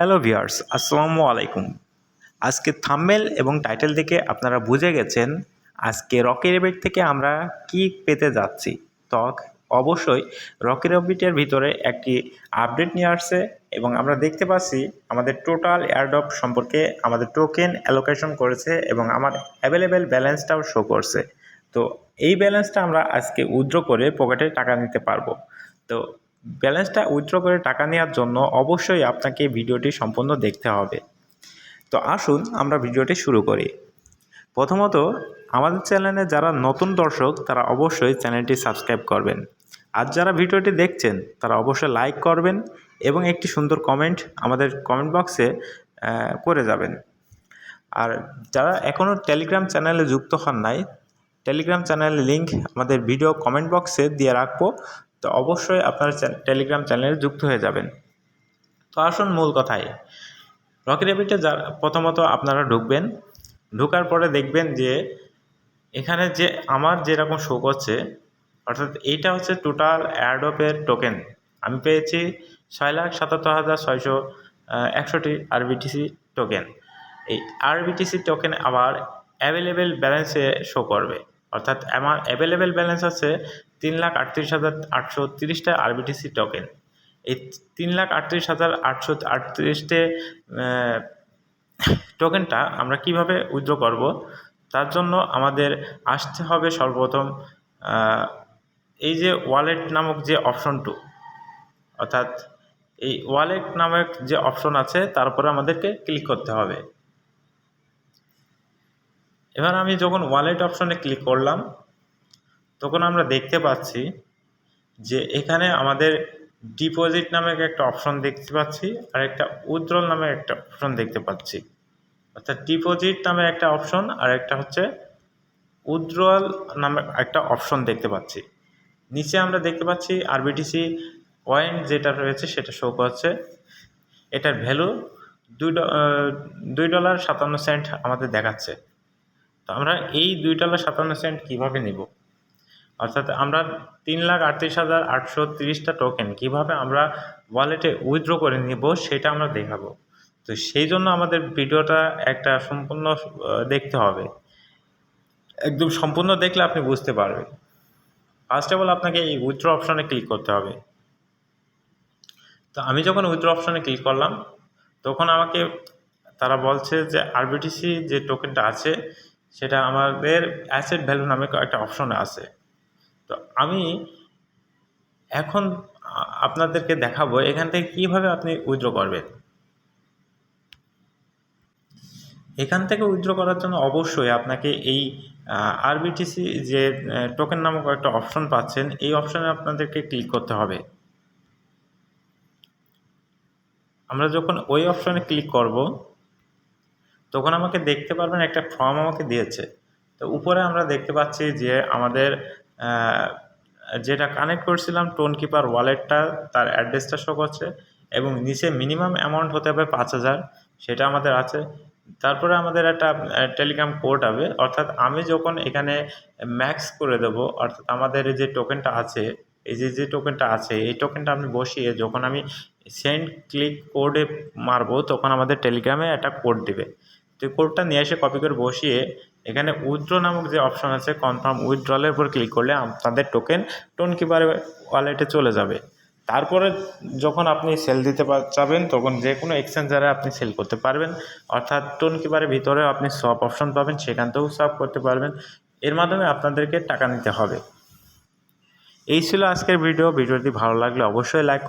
Hello viewers, আসসালামু আলাইকুম। আজকে থাম্বনেল এবং টাইটেল থেকে আপনারা বুঝে গেছেন আজকে রকি রেবিট থেকে আমরা কি পেতে যাচ্ছি। তো অবশ্যই রকি রেবিটের ভিতরে একটি আপডেট নিয়ে আসছে এবং আমরা দেখতে পাচ্ছি আমাদের টোটাল এয়ারড্রপ সম্পর্কে আমাদের টোকেন অ্যালোকেশন করেছে এবং আমার অ্যাভেলেবেল ব্যালেন্সটাও শো করছে। তো এই ব্যালেন্সটা আমরা আজকে উইথড্র করে পকেটে টাকা নিতে পারবো। তো ব্যালেন্সটা উইথড্র করে টাকা নেওয়ার জন্য অবশ্যই আপনাকে ভিডিওটি সম্পূর্ণ দেখতে হবে। তো আসুন আমরা ভিডিওটি শুরু করি। প্রথমত আমাদের চ্যানেলে যারা নতুন দর্শক তারা অবশ্যই চ্যানেলটি সাবস্ক্রাইব করবেন, আর যারা ভিডিওটি দেখছেন তারা অবশ্যই লাইক করবেন এবং একটি সুন্দর কমেন্ট আমাদের কমেন্ট বক্সে করে যাবেন। আর যারা এখনও টেলিগ্রাম চ্যানেলে যুক্ত হন নাই, টেলিগ্রাম চ্যানেলের লিঙ্ক আমাদের ভিডিও কমেন্ট বক্সে দিয়ে রাখবো। তো অবশ্যই আপনারা টেলিগ্রাম চ্যানেলে যুক্ত হয়ে যাবেন। তো আসুন মূল কথায়, রকি রেবিটে প্রথমত আপনারা ঢুকবেন। ঢোকার পরে দেখবেন যে এখানে যে আমার যেরকম শো করছে, অর্থাৎ এইটা হচ্ছে টোটাল এয়ারড্রপের টোকেন। আমি পেয়েছি 6,77,661টি আরবিটিসি টোকেন। এই আরবিটিসি টোকেন আবার অ্যাভেলেবেল ব্যালেন্সে শো করবে, অর্থাৎ আমার অ্যাভেলেবেল ব্যালেন্স আছে 3,38,830টা আরবিটিসি টোকেন। এই 3,38,830টে টোকেনটা আমরা কিভাবে উইথড্র করব, তার জন্য আমাদের আসতে হবে সর্বপ্রথম এই যে ওয়ালেট নামক যে অপশনটু, অর্থাৎ এই ওয়ালেট নামক যে অপশন আছে তার উপরে আমাদেরকে ক্লিক করতে হবে। এবার আমি যখন ওয়ালেট অপশনে ক্লিক করলাম তখন আমরা দেখতে পাচ্ছি যে এখানে আমাদের ডিপোজিট নামক একটা অপশন দেখতে পাচ্ছি আর একটা উইথড্রল নামে একটা অপশন দেখতে পাচ্ছি। অর্থাৎ ডিপোজিট নামে একটা অপশন আর একটা হচ্ছে উইথড্রল নামে একটা অপশন দেখতে পাচ্ছি। নিচে আমরা দেখতে পাচ্ছি আরবিটিসি পয়েন্ট যেটা রয়েছে সেটা শো করছে। এটার ভ্যালু $2.57 আমাদের দেখাচ্ছে। তো আমরা এই $2.57 কীভাবে নেব, অর্থাৎ আমরা 3,38,830টা টোকেন কীভাবে আমরা ওয়ালেটে উইথড্র করে নিব সেটা আমরা দেখাবো। তো সেই জন্য আমাদের ভিডিওটা একটা সম্পূর্ণ দেখতে হবে। একদম সম্পূর্ণ দেখলে আপনি বুঝতে পারবেন। ফার্স্ট অফ অল আপনাকে এই উইথড্র অপশনে ক্লিক করতে হবে। তো আমি যখন উইথড্র অপশনে ক্লিক করলাম তখন আমাকে তারা বলছে যে আরবিটিসি যে টোকেনটা আছে সেটা আমাদের অ্যাসেট ভ্যালু নামে একটা অপশনে আছে। তো আমি এখন আপনাদেরকে দেখাবো এখান থেকে কীভাবে আপনি উইথড্র করবেন। এখান থেকে উইথড্র করার জন্য অবশ্যই আপনাকে এই আরবিটিসি যে টোকেন নামক একটা অপশন পাচ্ছেন, এই অপশনে আপনাদেরকে ক্লিক করতে হবে। আমরা যখন ওই অপশনে ক্লিক করব তখন আমাকে দেখতে পারবেন একটা ফর্ম আমাকে দিয়েছে। তো উপরে আমরা দেখতে পাচ্ছি যে আমাদের যেটা কানেক্ট করছিলাম টোনকিপার ওয়ালেটটা, তার অ্যাড্রেসটা শো করছে এবং নিচে মিনিমাম অ্যামাউন্ট হতে হবে 5,000, সেটা আমাদের আছে। তারপরে আমাদের একটা টেলিগ্রাম কোড হবে, অর্থাৎ আমি যখন এখানে ম্যাক্স করে দেব, অর্থাৎ আমাদের যে টোকেনটা আছে, এই যে টোকেনটা আছে এই টোকেনটা আমি বসিয়ে যখন আমি সেন্ড ক্লিক কোডে মারবো তখন আমাদের টেলিগ্রামে একটা কোড দেবে। তো কোডটা নিয়ে এসে কপি করে বসিয়ে এখানে উইথড্র নামক যে অপশন আছে কনফার্ম উইথড্রলের উপর ক্লিক করলে আপনাদের টোকেন টোনকিপার ওয়ালেটে চলে যাবে। তারপরে যখন আপনি সেল দিতে চাবেন তখন যে কোনো এক্সচেঞ্জারে আপনি সেল করতে পারবেন, অর্থাৎ টোনকিপারের ভিতরেও আপনি সব অপশন পাবেন, সেখান থেকেও সব করতে পারবেন। এর মাধ্যমে আপনাদেরকে টাকা নিতে হবে। এই ছিল আজকের ভিডিও। ভিডিওটি ভালো লাগলে অবশ্যই লাইক